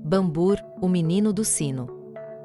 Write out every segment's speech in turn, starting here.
Bambur, o menino do sino.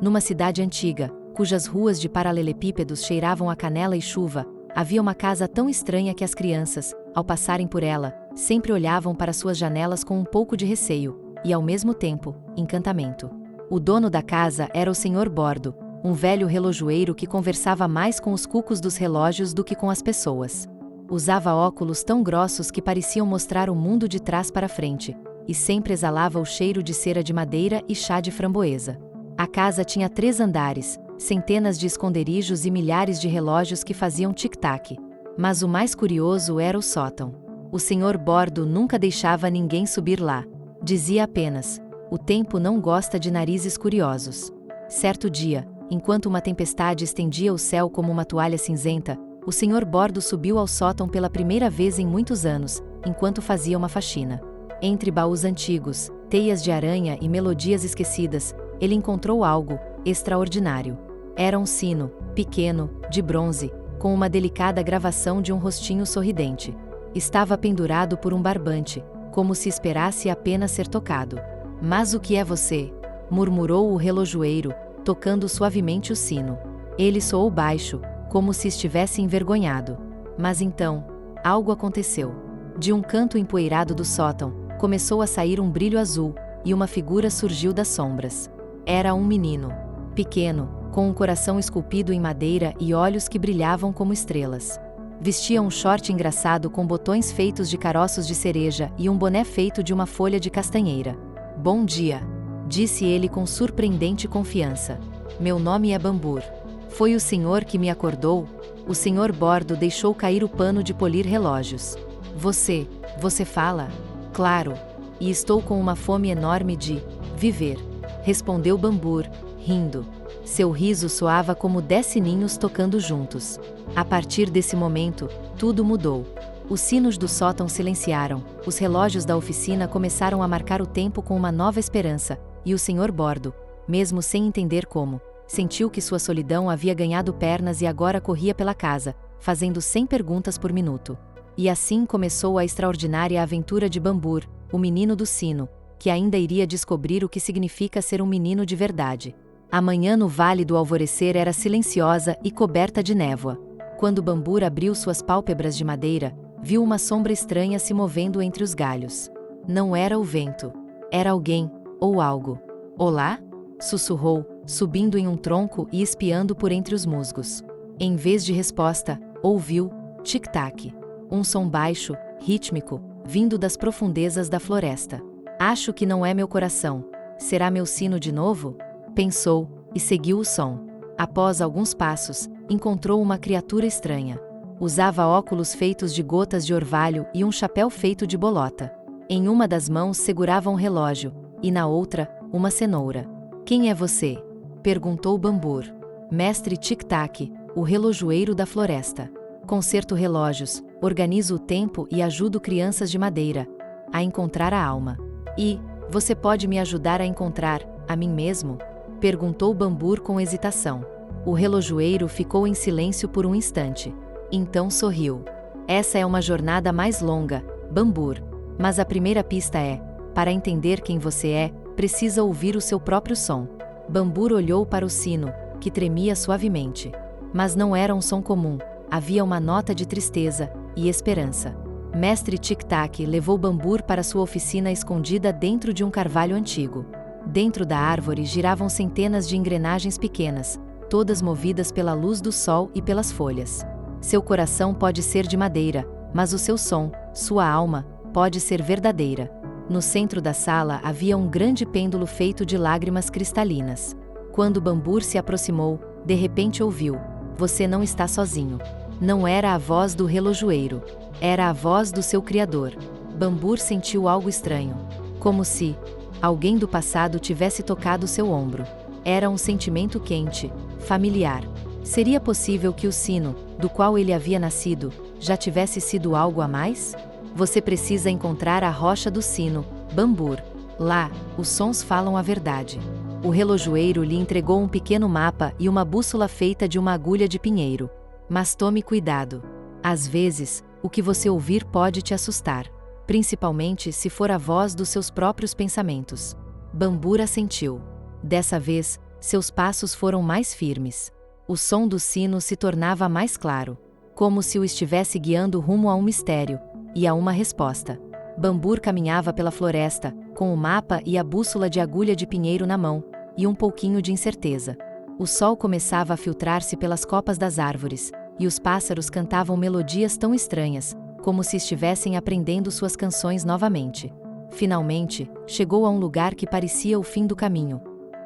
Numa cidade antiga, cujas ruas de paralelepípedos cheiravam a canela e chuva, havia uma casa tão estranha que as crianças, ao passarem por ela, sempre olhavam para suas janelas com um pouco de receio, e ao mesmo tempo, encantamento. O dono da casa era o Sr. Bordo, um velho relojoeiro que conversava mais com os cucos dos relógios do que com as pessoas. Usava óculos tão grossos que pareciam mostrar o mundo de trás para frente, e sempre exalava o cheiro de cera de madeira e chá de framboesa. A casa tinha 3 andares, centenas de esconderijos e milhares de relógios que faziam tic-tac. Mas o mais curioso era o sótão. O Sr. Bordo nunca deixava ninguém subir lá. Dizia apenas: "O tempo não gosta de narizes curiosos." Certo dia, enquanto uma tempestade estendia o céu como uma toalha cinzenta, o Sr. Bordo subiu ao sótão pela primeira vez em muitos anos, enquanto fazia uma faxina. Entre baús antigos, teias de aranha e melodias esquecidas, ele encontrou algo extraordinário. Era um sino, pequeno, de bronze, com uma delicada gravação de um rostinho sorridente. Estava pendurado por um barbante, como se esperasse apenas ser tocado. "Mas o que é você?" murmurou o relojoeiro, tocando suavemente o sino. Ele soou baixo, como se estivesse envergonhado. Mas então, algo aconteceu. De um canto empoeirado do sótão, começou a sair um brilho azul, e uma figura surgiu das sombras. Era um menino. Pequeno, com um coração esculpido em madeira e olhos que brilhavam como estrelas. Vestia um short engraçado com botões feitos de caroços de cereja e um boné feito de uma folha de castanheira. "Bom dia", disse ele com surpreendente confiança. "Meu nome é Bambur. Foi o senhor que me acordou?" O Sr. Bordo deixou cair o pano de polir relógios. Você fala?" "Claro. E estou com uma fome enorme de viver", respondeu Bambur, rindo. Seu riso soava como 10 sininhos tocando juntos. A partir desse momento, tudo mudou. Os sinos do sótão silenciaram, os relógios da oficina começaram a marcar o tempo com uma nova esperança, e o Sr. Bordo, mesmo sem entender como, sentiu que sua solidão havia ganhado pernas e agora corria pela casa, fazendo 100 perguntas por minuto. E assim começou a extraordinária aventura de Bambur, o menino do sino, que ainda iria descobrir o que significa ser um menino de verdade. A manhã no Vale do Alvorecer era silenciosa e coberta de névoa. Quando Bambur abriu suas pálpebras de madeira, viu uma sombra estranha se movendo entre os galhos. Não era o vento. Era alguém, ou algo. "Olá?" sussurrou, subindo em um tronco e espiando por entre os musgos. Em vez de resposta, ouviu tic-tac. Um som baixo, rítmico, vindo das profundezas da floresta. "Acho que não é meu coração. Será meu sino de novo?" pensou, e seguiu o som. Após alguns passos, encontrou uma criatura estranha. Usava óculos feitos de gotas de orvalho e um chapéu feito de bolota. Em uma das mãos segurava um relógio, e na outra, uma cenoura. "Quem é você?" perguntou Bambur. "Mestre Tic-Tac, o relojoeiro da floresta. Conserto relógios, organizo o tempo e ajudo crianças de madeira a encontrar a alma." "E você pode me ajudar a encontrar a mim mesmo?" perguntou Bambur com hesitação. O relojoeiro ficou em silêncio por um instante. Então sorriu. "Essa é uma jornada mais longa, Bambur. Mas a primeira pista é: para entender quem você é, precisa ouvir o seu próprio som." Bambur olhou para o sino, que tremia suavemente. Mas não era um som comum. Havia uma nota de tristeza e esperança. Mestre Tic-Tac levou Bambur para sua oficina escondida dentro de um carvalho antigo. Dentro da árvore giravam centenas de engrenagens pequenas, todas movidas pela luz do sol e pelas folhas. Seu coração pode ser de madeira, mas o seu som, sua alma, pode ser verdadeira. No centro da sala havia um grande pêndulo feito de lágrimas cristalinas. Quando Bambur se aproximou, de repente ouviu: "Você não está sozinho." Não era a voz do relojoeiro. Era a voz do seu criador. Bambur sentiu algo estranho. Como se alguém do passado tivesse tocado seu ombro. Era um sentimento quente, familiar. Seria possível que o sino, do qual ele havia nascido, já tivesse sido algo a mais? Você precisa encontrar a rocha do sino, Bambur. Lá, os sons falam a verdade. O relojoeiro lhe entregou um pequeno mapa e uma bússola feita de uma agulha de pinheiro. Mas tome cuidado. Às vezes, o que você ouvir pode te assustar, principalmente se for a voz dos seus próprios pensamentos. Bambur assentiu. Dessa vez, seus passos foram mais firmes. O som do sino se tornava mais claro, como se o estivesse guiando rumo a um mistério e a uma resposta. Bambur caminhava pela floresta, com o mapa e a bússola de agulha de pinheiro na mão, e um pouquinho de incerteza. O sol começava a filtrar-se pelas copas das árvores, e os pássaros cantavam melodias tão estranhas, como se estivessem aprendendo suas canções novamente. Finalmente, chegou a um lugar que parecia o fim do caminho.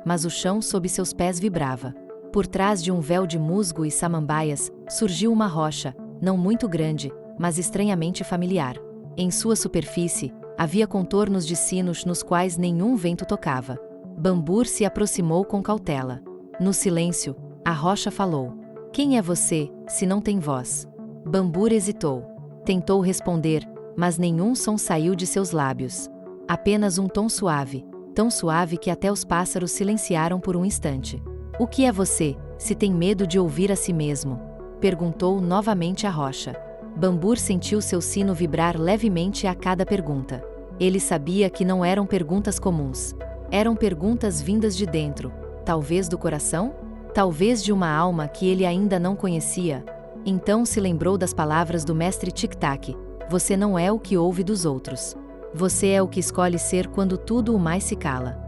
Mas o chão sob seus pés vibrava. Por trás de um véu de musgo e samambaias, surgiu uma rocha, não muito grande, mas estranhamente familiar. Em sua superfície, havia contornos de sinos nos quais nenhum vento tocava. Bambur se aproximou com cautela. No silêncio, a rocha falou. Quem é você, se não tem voz? Bambur hesitou. Tentou responder, mas nenhum som saiu de seus lábios. Apenas um tom suave, tão suave que até os pássaros silenciaram por um instante. O que é você, se tem medo de ouvir a si mesmo? Perguntou novamente a rocha. Bambur sentiu seu sino vibrar levemente a cada pergunta. Ele sabia que não eram perguntas comuns. Eram perguntas vindas de dentro, talvez do coração? Talvez de uma alma que ele ainda não conhecia. Então se lembrou das palavras do mestre Tic-Tac: você não é o que ouve dos outros. Você é o que escolhe ser quando tudo o mais se cala.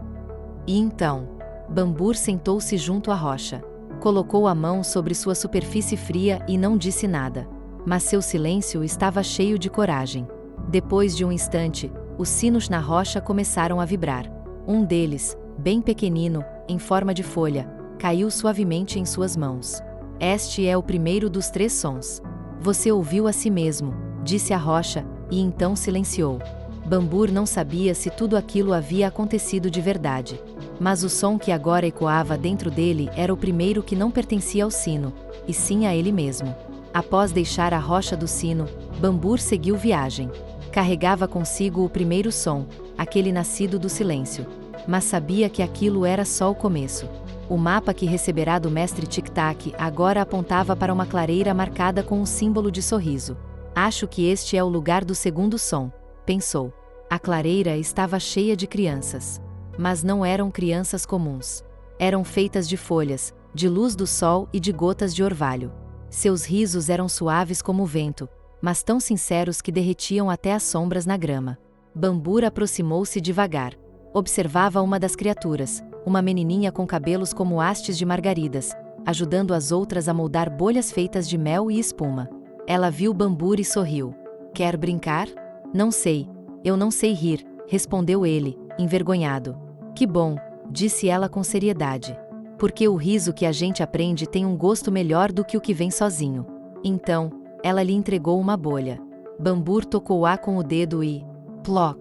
E então, Bambur sentou-se junto à rocha. Colocou a mão sobre sua superfície fria e não disse nada. Mas seu silêncio estava cheio de coragem. Depois de um instante, os sinos na rocha começaram a vibrar. Um deles, bem pequenino, em forma de folha, caiu suavemente em suas mãos. Este é o primeiro dos 3 sons. Você ouviu a si mesmo, disse a rocha, e então silenciou. Bambur não sabia se tudo aquilo havia acontecido de verdade. Mas o som que agora ecoava dentro dele era o primeiro que não pertencia ao sino, e sim a ele mesmo. Após deixar a rocha do sino, Bambur seguiu viagem. Carregava consigo o primeiro som, aquele nascido do silêncio. Mas sabia que aquilo era só o começo. O mapa que receberá do mestre Tic-Tac agora apontava para uma clareira marcada com um símbolo de sorriso. Acho que este é o lugar do segundo som, pensou. A clareira estava cheia de crianças. Mas não eram crianças comuns. Eram feitas de folhas, de luz do sol e de gotas de orvalho. Seus risos eram suaves como o vento, mas tão sinceros que derretiam até as sombras na grama. Bambur aproximou-se devagar. Observava uma das criaturas, uma menininha com cabelos como hastes de margaridas, ajudando as outras a moldar bolhas feitas de mel e espuma. Ela viu Bambur e sorriu. Quer brincar? Não sei. Eu não sei rir, respondeu ele, envergonhado. Que bom, disse ela com seriedade. Porque o riso que a gente aprende tem um gosto melhor do que o que vem sozinho. Então, ela lhe entregou uma bolha. Bambur tocou-a com o dedo e... ploc!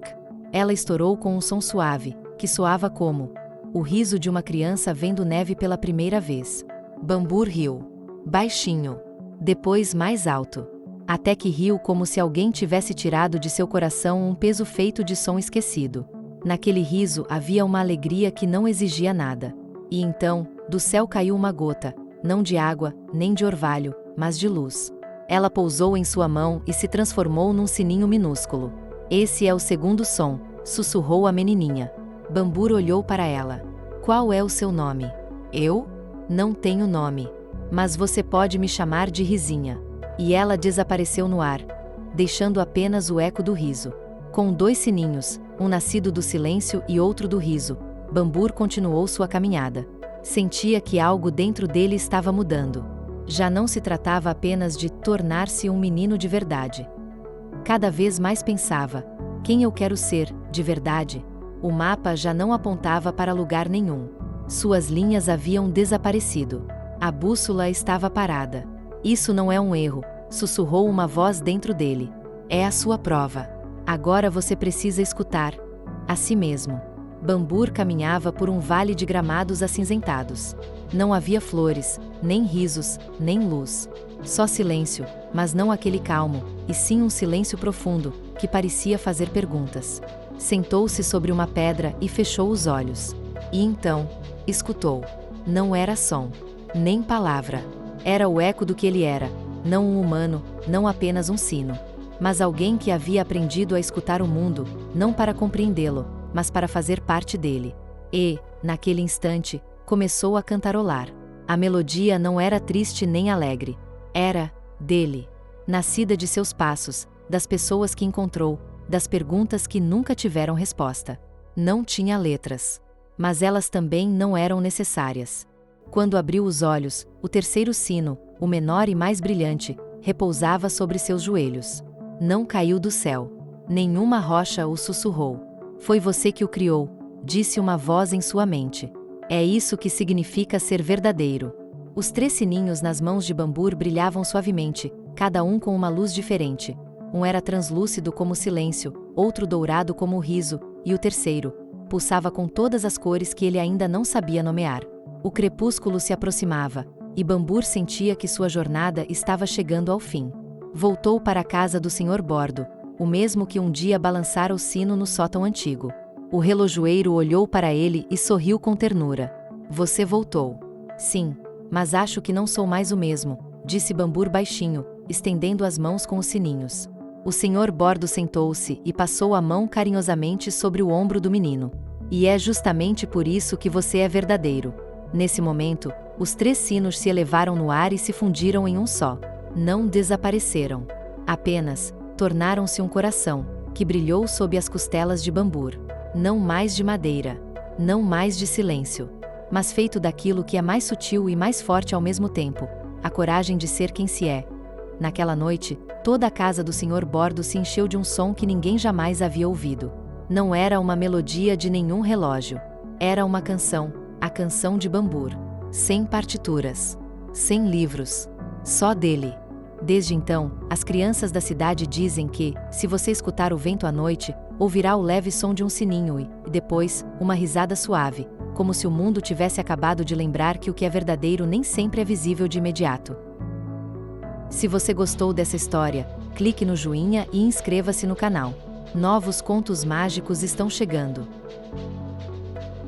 Ela estourou com um som suave, que soava como o riso de uma criança vendo neve pela primeira vez. Bambur riu. Baixinho. Depois mais alto. Até que riu como se alguém tivesse tirado de seu coração um peso feito de som esquecido. Naquele riso havia uma alegria que não exigia nada. E então, do céu caiu uma gota, não de água, nem de orvalho, mas de luz. Ela pousou em sua mão e se transformou num sininho minúsculo. Esse é o segundo som, sussurrou a menininha. Bambur olhou para ela. Qual é o seu nome? Eu? Não tenho nome. Mas você pode me chamar de Risinha. E ela desapareceu no ar, deixando apenas o eco do riso. Com 2 sininhos, um nascido do silêncio e outro do riso, Bambur continuou sua caminhada. Sentia que algo dentro dele estava mudando. Já não se tratava apenas de tornar-se um menino de verdade. Cada vez mais pensava: quem eu quero ser, de verdade? O mapa já não apontava para lugar nenhum. Suas linhas haviam desaparecido. A bússola estava parada. Isso não é um erro, sussurrou uma voz dentro dele. É a sua prova. Agora você precisa escutar a si mesmo. Bambur caminhava por um vale de gramados acinzentados. Não havia flores, nem risos, nem luz. Só silêncio, mas não aquele calmo, e sim um silêncio profundo, que parecia fazer perguntas. Sentou-se sobre uma pedra e fechou os olhos. E então, escutou. Não era som, nem palavra. Era o eco do que ele era, não um humano, não apenas um sino. Mas alguém que havia aprendido a escutar o mundo, não para compreendê-lo, mas para fazer parte dele. e, naquele instante, começou a cantarolar. A melodia não era triste nem alegre. Era dele. Nascida de seus passos, das pessoas que encontrou, das perguntas que nunca tiveram resposta. Não tinha letras. Mas elas também não eram necessárias. Quando abriu os olhos, o terceiro sino, o menor e mais brilhante, repousava sobre seus joelhos. Não caiu do céu. Nenhuma rocha o sussurrou. Foi você que o criou, disse uma voz em sua mente. É isso que significa ser verdadeiro. Os 3 sininhos nas mãos de Bambur brilhavam suavemente, cada um com uma luz diferente. Um era translúcido como o silêncio, outro dourado como o riso, e o terceiro pulsava com todas as cores que ele ainda não sabia nomear. O crepúsculo se aproximava, e Bambur sentia que sua jornada estava chegando ao fim. Voltou para a casa do Sr. Bordo, o mesmo que um dia balançara o sino no sótão antigo. O relojoeiro olhou para ele e sorriu com ternura. Você voltou. Sim, mas acho que não sou mais o mesmo, disse Bambur baixinho, estendendo as mãos com os sininhos. O Sr. Bordo sentou-se e passou a mão carinhosamente sobre o ombro do menino. E é justamente por isso que você é verdadeiro. Nesse momento, os 3 sinos se elevaram no ar e se fundiram em um só. Não desapareceram. Apenas tornaram-se um coração, que brilhou sob as costelas de Bambur. Não mais de madeira. Não mais de silêncio. Mas feito daquilo que é mais sutil e mais forte ao mesmo tempo, a coragem de ser quem se é. Naquela noite, toda a casa do Sr. Bordo se encheu de um som que ninguém jamais havia ouvido. Não era uma melodia de nenhum relógio. Era uma canção, a canção de Bambur. Sem partituras. Sem livros. Só dele. Desde então, as crianças da cidade dizem que, se você escutar o vento à noite, ouvirá o leve som de um sininho e, depois, uma risada suave, como se o mundo tivesse acabado de lembrar que o que é verdadeiro nem sempre é visível de imediato. Se você gostou dessa história, clique no joinha e inscreva-se no canal. Novos contos mágicos estão chegando.